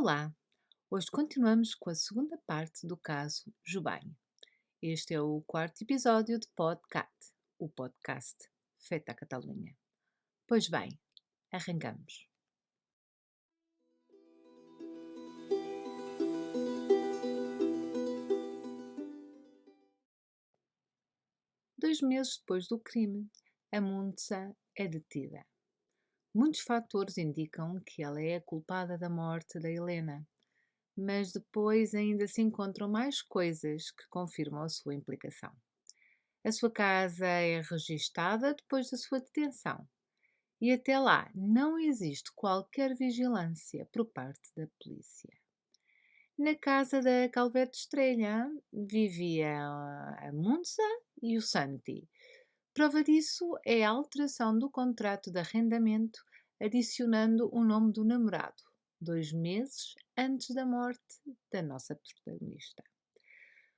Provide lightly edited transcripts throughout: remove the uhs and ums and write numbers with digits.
Olá! Hoje continuamos com a segunda parte do caso Jubanho. Este é o quarto episódio de Podcat, o podcast feito à Catalunha. Pois bem, arrancamos. Dois meses depois do crime, a Muntza é detida. Muitos fatores indicam que ela é a culpada da morte da Helena, mas depois ainda se encontram mais coisas que confirmam a sua implicação. A sua casa é registada depois da sua detenção e até lá não existe qualquer vigilância por parte da polícia. Na casa da Calvete Estrela vivia a Munza e o Santi. Prova disso é a alteração do contrato de arrendamento adicionando o nome do namorado, 2 meses antes da morte da nossa protagonista.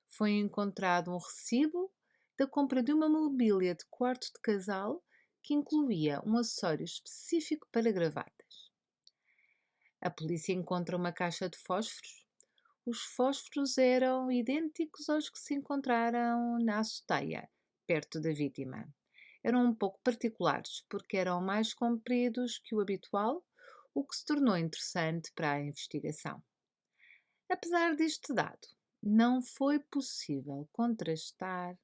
Foi encontrado um recibo da compra de uma mobília de quarto de casal que incluía um acessório específico para gravatas. A polícia encontra uma caixa de fósforos. Os fósforos eram idênticos aos que se encontraram na azoteia, perto da vítima. Eram um pouco particulares, porque eram mais compridos que o habitual, o que se tornou interessante para a investigação. Apesar deste dado, não foi possível contrastar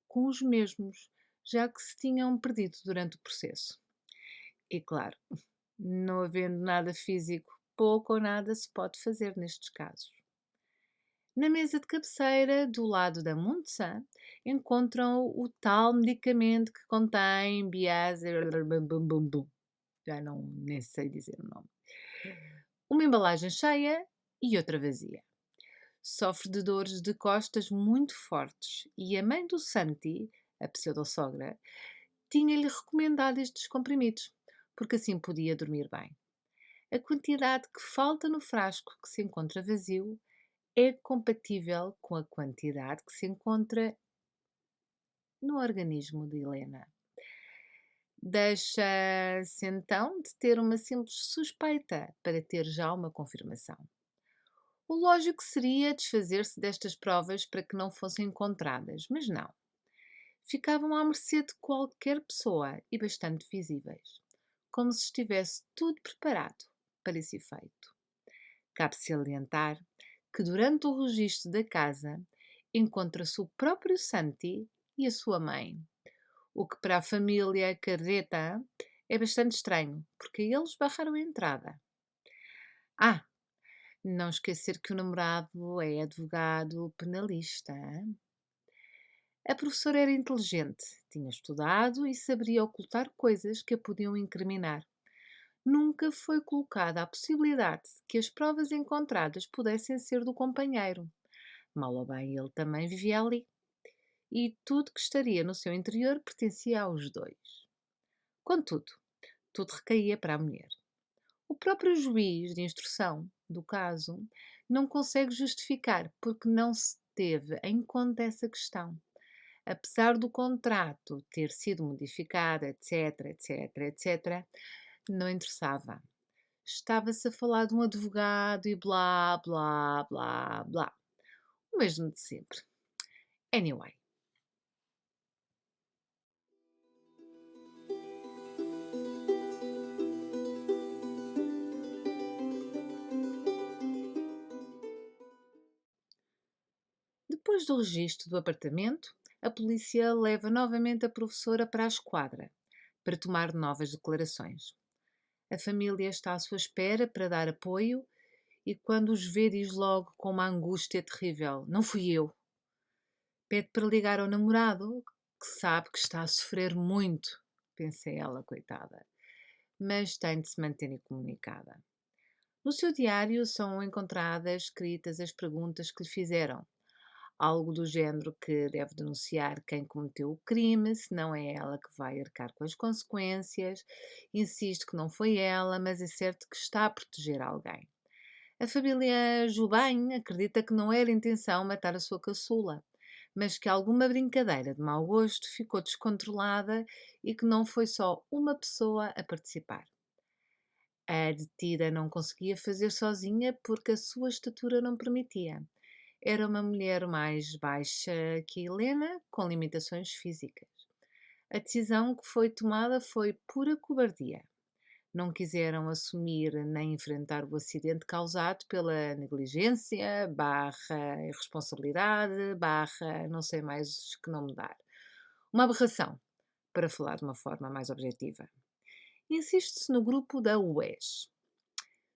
com os mesmos, já que se tinham perdido durante o processo. E claro, não havendo nada físico, pouco ou nada se pode fazer nestes casos. Na mesa de cabeceira, do lado da Munza, encontram o tal medicamento que contém Biazir. Já não nem sei dizer o nome. Uma embalagem cheia e outra vazia. Sofre de dores de costas muito fortes e a mãe do Santi, a pseudo-sogra, tinha-lhe recomendado estes comprimidos, porque assim podia dormir bem. A quantidade que falta no frasco que se encontra vazio é compatível com a quantidade que se encontra no organismo de Helena. Deixa-se então de ter uma simples suspeita para ter já uma confirmação. O lógico seria desfazer-se destas provas para que não fossem encontradas, mas não. Ficavam à mercê de qualquer pessoa e bastante visíveis, como se estivesse tudo preparado para esse efeito. Cabe salientar que durante o registro da casa encontra-se o próprio Santi e a sua mãe, o que para a família Carreta é bastante estranho, porque eles barraram a entrada. Ah, não esquecer que o namorado é advogado penalista. Hein? A professora era inteligente, tinha estudado e saberia ocultar coisas que a podiam incriminar. Nunca foi colocada a possibilidade de que as provas encontradas pudessem ser do companheiro. Mal ou bem ele também vivia ali. E tudo que estaria no seu interior pertencia aos dois. Contudo, tudo recaía para a mulher. O próprio juiz de instrução do caso não consegue justificar porque não se teve em conta essa questão. Apesar do contrato ter sido modificado, etc, etc, etc, não interessava. Estava-se a falar de um advogado e blá, blá, blá, blá. O mesmo de sempre. Anyway. Depois do registro do apartamento, a polícia leva novamente a professora para a esquadra, para tomar novas declarações. A família está à sua espera para dar apoio e quando os vê diz logo com uma angústia terrível: "Não fui eu." Pede para ligar ao namorado, que sabe que está a sofrer muito, pensa ela, coitada, mas tem de se manter incomunicada. No seu diário são encontradas escritas as perguntas que lhe fizeram. Algo do género que deve denunciar quem cometeu o crime, se não é ela que vai arcar com as consequências. Insiste que não foi ela, mas é certo que está a proteger alguém. A família Jubain acredita que não era intenção matar a sua caçula, mas que alguma brincadeira de mau gosto ficou descontrolada e que não foi só uma pessoa a participar. A detida não conseguia fazer sozinha porque a sua estatura não permitia. Era uma mulher mais baixa que Helena, com limitações físicas. A decisão que foi tomada foi pura cobardia. Não quiseram assumir nem enfrentar o acidente causado pela negligência, barra irresponsabilidade, barra não sei mais que nome dar. Uma aberração, para falar de uma forma mais objetiva. Insiste-se no grupo da UES.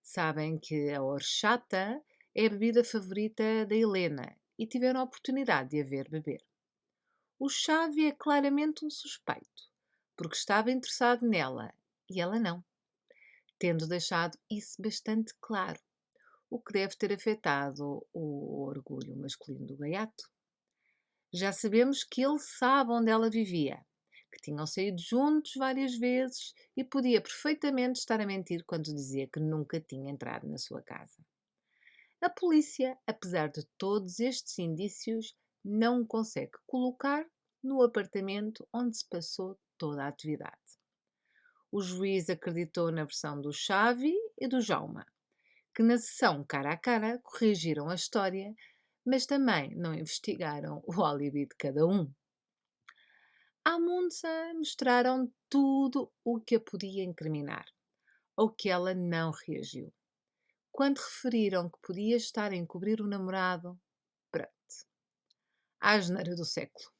Sabem que a horchata é a bebida favorita da Helena e tiveram a oportunidade de a ver beber. O Xavi é claramente um suspeito, porque estava interessado nela e ela não, tendo deixado isso bastante claro, o que deve ter afetado o orgulho masculino do gaiato. Já sabemos que ele sabe onde ela vivia, que tinham saído juntos várias vezes e podia perfeitamente estar a mentir quando dizia que nunca tinha entrado na sua casa. A polícia, apesar de todos estes indícios, não consegue colocar no apartamento onde se passou toda a atividade. O juiz acreditou na versão do Xavi e do Jauma, que na sessão cara a cara corrigiram a história, mas também não investigaram o álibi de cada um. À Munza mostraram tudo o que a podia incriminar, ou que ela não reagiu. Quando referiram que podia estar a encobrir o namorado, pronto, a asneira do século.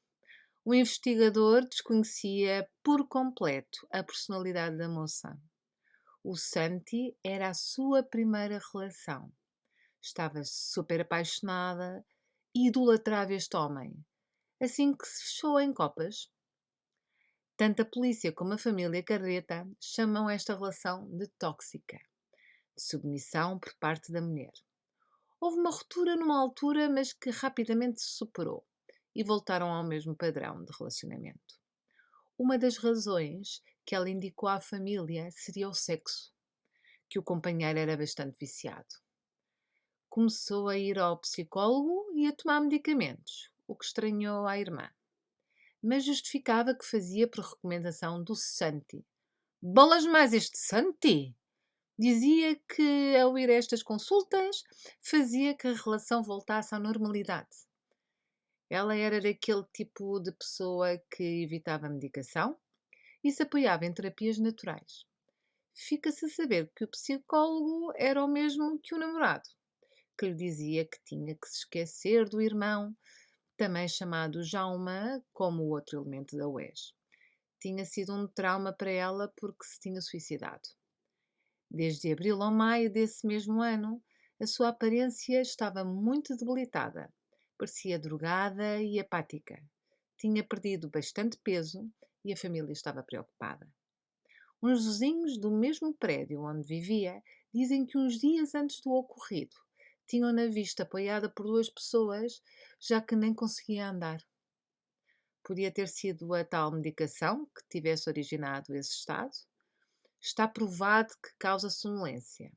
O investigador desconhecia por completo a personalidade da moça. O Santi era a sua primeira relação. Estava super apaixonada e idolatrava este homem. Assim que se fechou em copas, tanto a polícia como a família Carreta chamam esta relação de tóxica, de submissão por parte da mulher. Houve uma ruptura numa altura, mas que rapidamente se superou e voltaram ao mesmo padrão de relacionamento. Uma das razões que ela indicou à família seria o sexo, que o companheiro era bastante viciado. Começou a ir ao psicólogo e a tomar medicamentos, o que estranhou à irmã, mas justificava que fazia por recomendação do Santi. Bolas mais este Santi! Dizia que, ao ir a estas consultas, fazia que a relação voltasse à normalidade. Ela era daquele tipo de pessoa que evitava a medicação e se apoiava em terapias naturais. Fica-se a saber que o psicólogo era o mesmo que o namorado, que lhe dizia que tinha que se esquecer do irmão, também chamado Jauma, como o outro elemento da UES. Tinha sido um trauma para ela porque se tinha suicidado. Desde abril ou maio desse mesmo ano, a sua aparência estava muito debilitada. Parecia drogada e apática. Tinha perdido bastante peso e a família estava preocupada. Uns vizinhos do mesmo prédio onde vivia dizem que uns dias antes do ocorrido tinham-na vista apoiada por duas pessoas, já que nem conseguia andar. Podia ter sido a tal medicação que tivesse originado esse estado. Está provado que causa sonolência,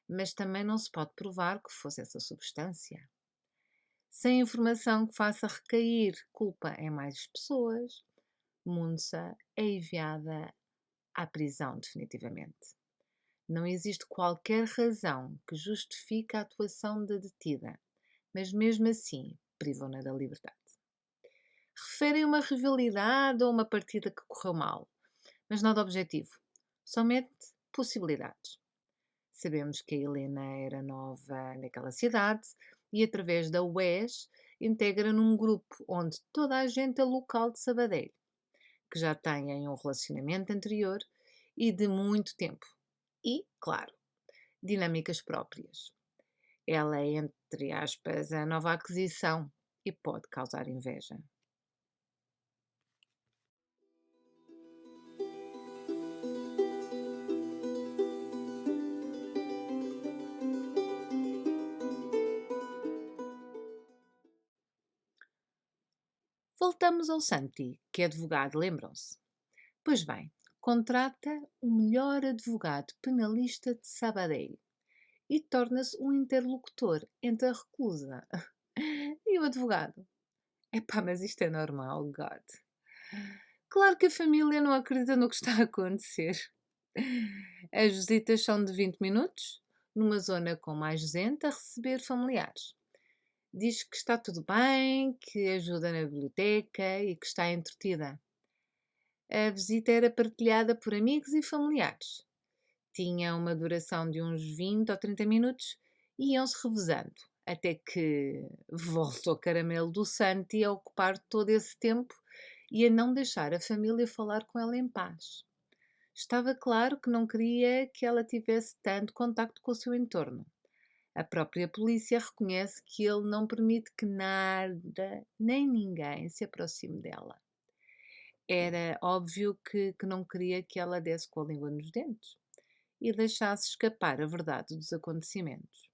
mas também não se pode provar que fosse essa substância. Sem informação que faça recair culpa em mais pessoas, Munza é enviada à prisão definitivamente. Não existe qualquer razão que justifique a atuação da detida, mas mesmo assim privam-na da liberdade. Referem uma rivalidade ou uma partida que correu mal, mas nada objetivo, somente possibilidades. Sabemos que a Helena era nova naquela cidade e, através da UES, integra num grupo onde toda a gente é local de Sabadell, que já têm um relacionamento anterior e de muito tempo. E, claro, dinâmicas próprias. Ela é, entre aspas, a nova aquisição e pode causar inveja. Voltamos ao Santi, que é advogado, lembram-se? Pois bem, contrata o melhor advogado penalista de Sabadell e torna-se um interlocutor entre a reclusa e o advogado. Epá, mas isto é normal, God. Claro que a família não acredita no que está a acontecer. As visitas são de 20 minutos, numa zona com mais gente a receber familiares. Diz que está tudo bem, que ajuda na biblioteca e que está entretida. A visita era partilhada por amigos e familiares. Tinha uma duração de uns 20 ou 30 minutos e iam-se revezando, até que voltou o caramelo do Santi a ocupar todo esse tempo e a não deixar a família falar com ela em paz. Estava claro que não queria que ela tivesse tanto contacto com o seu entorno. A própria polícia reconhece que ele não permite que nada nem ninguém se aproxime dela. Era óbvio que não queria que ela desse com a língua nos dentes e deixasse escapar a verdade dos acontecimentos.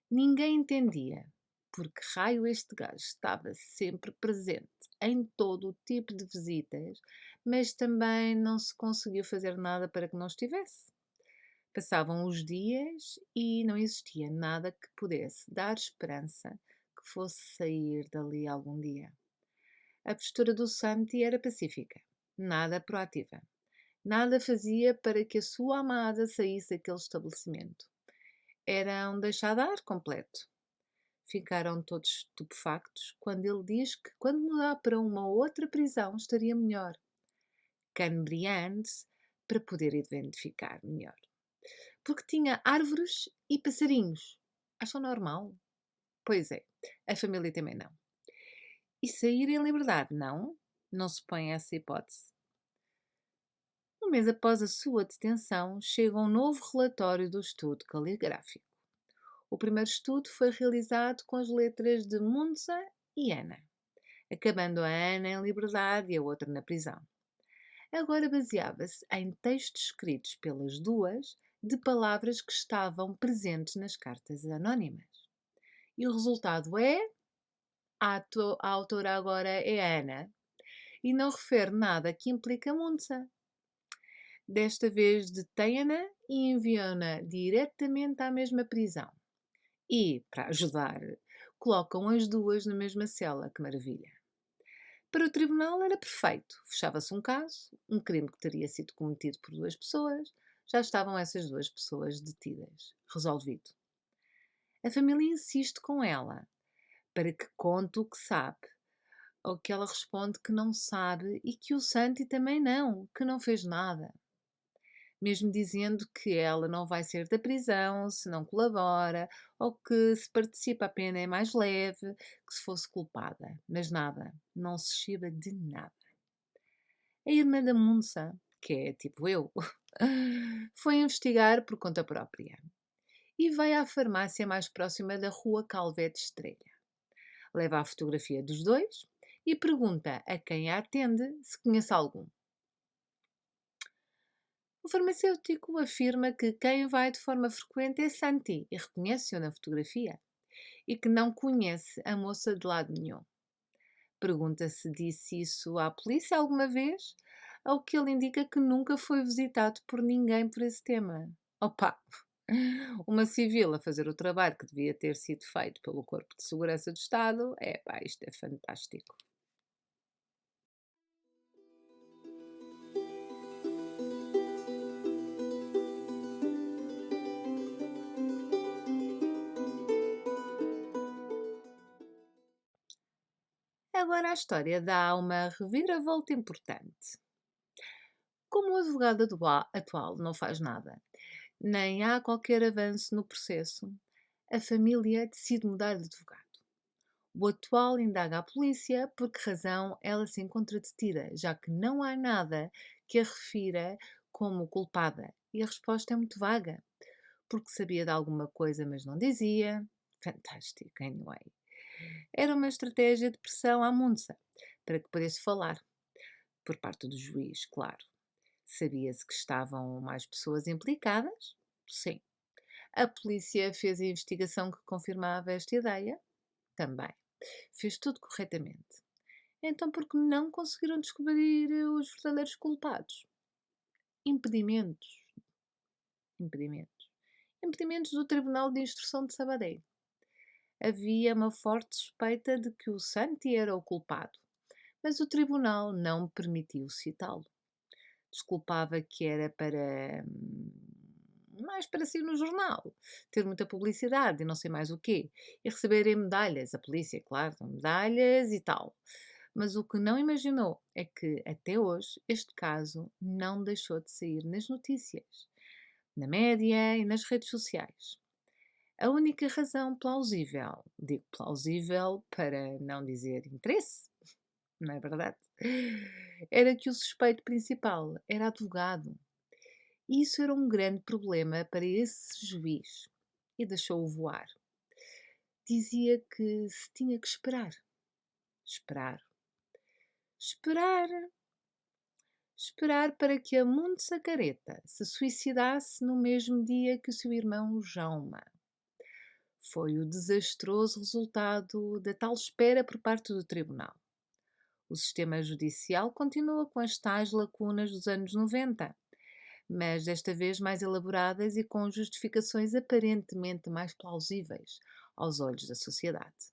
Ninguém entendia por que raio este gajo estava sempre presente em todo o tipo de visitas, mas também não se conseguiu fazer nada para que não estivesse. Passavam os dias e não existia nada que pudesse dar esperança que fosse sair dali algum dia. A postura do Santi era pacífica, nada proativa. Nada fazia para que a sua amada saísse daquele estabelecimento. Era um deixar-dar completo. Ficaram todos estupefactos quando ele diz que, quando mudar para uma outra prisão, estaria melhor. Canebriando-se para poder identificar melhor. Porque tinha árvores e passarinhos. Acham normal? Pois é, a família também não. E sair em liberdade, não? Não se põe essa hipótese. Um mês após a sua detenção, chega um novo relatório do estudo caligráfico. O primeiro estudo foi realizado com as letras de Munza e Ana, acabando a Ana em liberdade e a outra na prisão. Agora baseava-se em textos escritos pelas duas de palavras que estavam presentes nas cartas anónimas. E o resultado é: a autora agora é a Ana e não refere nada que implica Munza. Desta vez detém-na e enviam-na diretamente à mesma prisão. E, para ajudar, colocam as duas na mesma cela. Que maravilha! Para o tribunal era perfeito. Fechava-se um caso, um crime que teria sido cometido por duas pessoas, já estavam essas duas pessoas detidas. Resolvido. A família insiste com ela para que conte o que sabe, ao que ela responde que não sabe e que o Santi também não, que não fez nada. Mesmo dizendo que ela não vai sair da prisão se não colabora, ou que se participa a pena é mais leve que se fosse culpada. Mas nada, não se chiba de nada. A irmã da Munsa, que é tipo eu, foi investigar por conta própria e vai à farmácia mais próxima da rua Calvete Estrela. Leva a fotografia dos dois e pergunta a quem a atende se conhece algum. O farmacêutico afirma que quem vai de forma frequente é Santi e reconhece-o na fotografia e que não conhece a moça de lado nenhum. Pergunta se disse isso à polícia alguma vez, ao que ele indica que nunca foi visitado por ninguém por esse tema. Opa! Uma civil a fazer o trabalho que devia ter sido feito pelo Corpo de Segurança do Estado, isto é fantástico. Agora a história dá uma reviravolta importante. Como o advogado atual não faz nada, nem há qualquer avanço no processo, a família decide mudar de advogado. O atual indaga a polícia por que razão ela se encontra detida, já que não há nada que a refira como culpada. E a resposta é muito vaga, porque sabia de alguma coisa, mas não dizia. Fantástico, anyway. Era uma estratégia de pressão à Munza, para que pudesse falar, por parte do juiz, claro. Sabia-se que estavam mais pessoas implicadas? Sim. A polícia fez a investigação que confirmava esta ideia? Também. Fez tudo corretamente. Então, por que não conseguiram descobrir os verdadeiros culpados? Impedimentos. Impedimentos. Impedimentos do Tribunal de Instrução de Sabadell. Havia uma forte suspeita de que o Santi era o culpado, mas o tribunal não permitiu citá-lo. Desculpava que era para mais para si no jornal, ter muita publicidade e não sei mais o quê, e receberem medalhas, a polícia, claro, medalhas e tal. Mas o que não imaginou é que, até hoje, este caso não deixou de sair nas notícias, na média e nas redes sociais. A única razão plausível, digo plausível para não dizer interesse, não é verdade? Era que o suspeito principal era advogado. E isso era um grande problema para esse juiz e deixou-o voar. Dizia que se tinha que esperar. Esperar. Esperar. Esperar para que a Mundo Sacareta se suicidasse no mesmo dia que o seu irmão Jauma. Foi o desastroso resultado da tal espera por parte do tribunal. O sistema judicial continua com as tais lacunas dos anos 90, mas desta vez mais elaboradas e com justificações aparentemente mais plausíveis aos olhos da sociedade.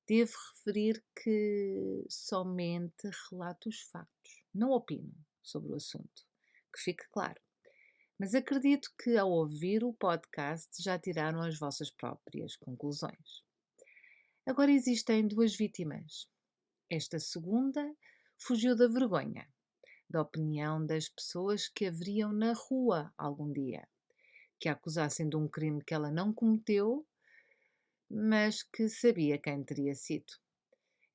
Devo referir que somente relato os factos, não opino sobre o assunto, que fique claro. Mas acredito que ao ouvir o podcast já tiraram as vossas próprias conclusões. Agora existem duas vítimas. Esta segunda fugiu da vergonha, da opinião das pessoas que a veriam na rua algum dia, que a acusassem de um crime que ela não cometeu, mas que sabia quem teria sido.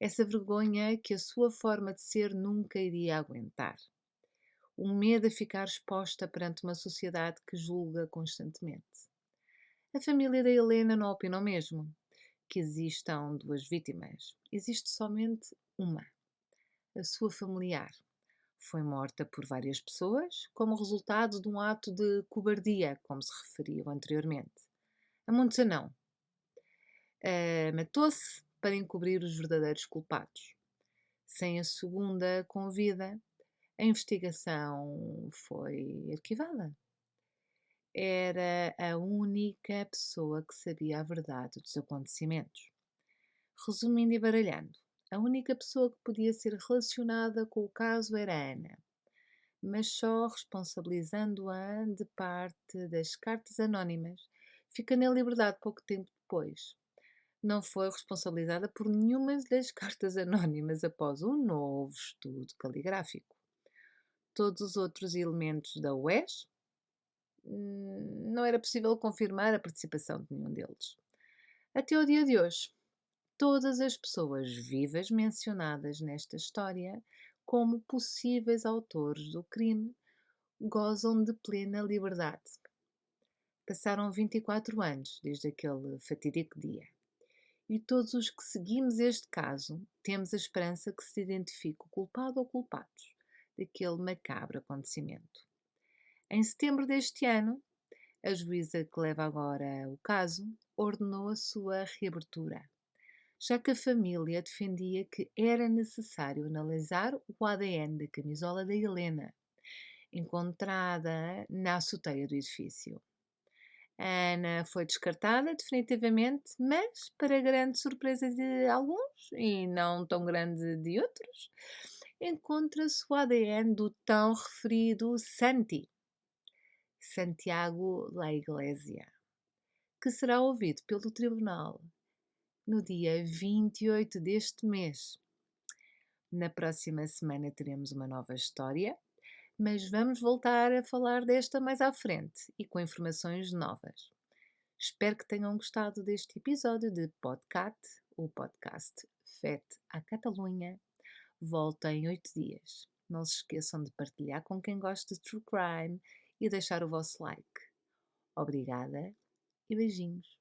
Essa vergonha que a sua forma de ser nunca iria aguentar. O medo a ficar exposta perante uma sociedade que julga constantemente. A família da Helena não opina o mesmo, que existam duas vítimas. Existe somente uma, a sua familiar. Foi morta por várias pessoas como resultado de um ato de cobardia, como se referiu anteriormente. A Montesa não. Matou-se para encobrir os verdadeiros culpados. Sem a segunda com vida, a investigação foi arquivada. Era a única pessoa que sabia a verdade dos acontecimentos. Resumindo e baralhando, a única pessoa que podia ser relacionada com o caso era a Ana, mas só responsabilizando-a de parte das cartas anónimas, ficando em liberdade pouco tempo depois. Não foi responsabilizada por nenhuma das cartas anónimas após um novo estudo caligráfico. Todos os outros elementos da UES, não era possível confirmar a participação de nenhum deles. Até o dia de hoje, todas as pessoas vivas mencionadas nesta história como possíveis autores do crime gozam de plena liberdade. Passaram 24 anos desde aquele fatídico dia. E todos os que seguimos este caso temos a esperança que se identifique o culpado ou culpados daquele macabro acontecimento. Em setembro deste ano, a juíza que leva agora o caso ordenou a sua reabertura, já que a família defendia que era necessário analisar o ADN da camisola da Helena, encontrada na azoteia do edifício. A Ana foi descartada definitivamente, mas, para grande surpresa de alguns e não tão grande de outros, encontra-se o ADN do tão referido Santi, Santiago La Iglesia, que será ouvido pelo tribunal no dia 28 deste mês. Na próxima semana teremos uma nova história, mas vamos voltar a falar desta mais à frente e com informações novas. Espero que tenham gostado deste episódio de Podcat, o podcast FET à Catalunha. Volta em 8 dias. Não se esqueçam de partilhar com quem gosta de True Crime e deixar o vosso like. Obrigada e beijinhos.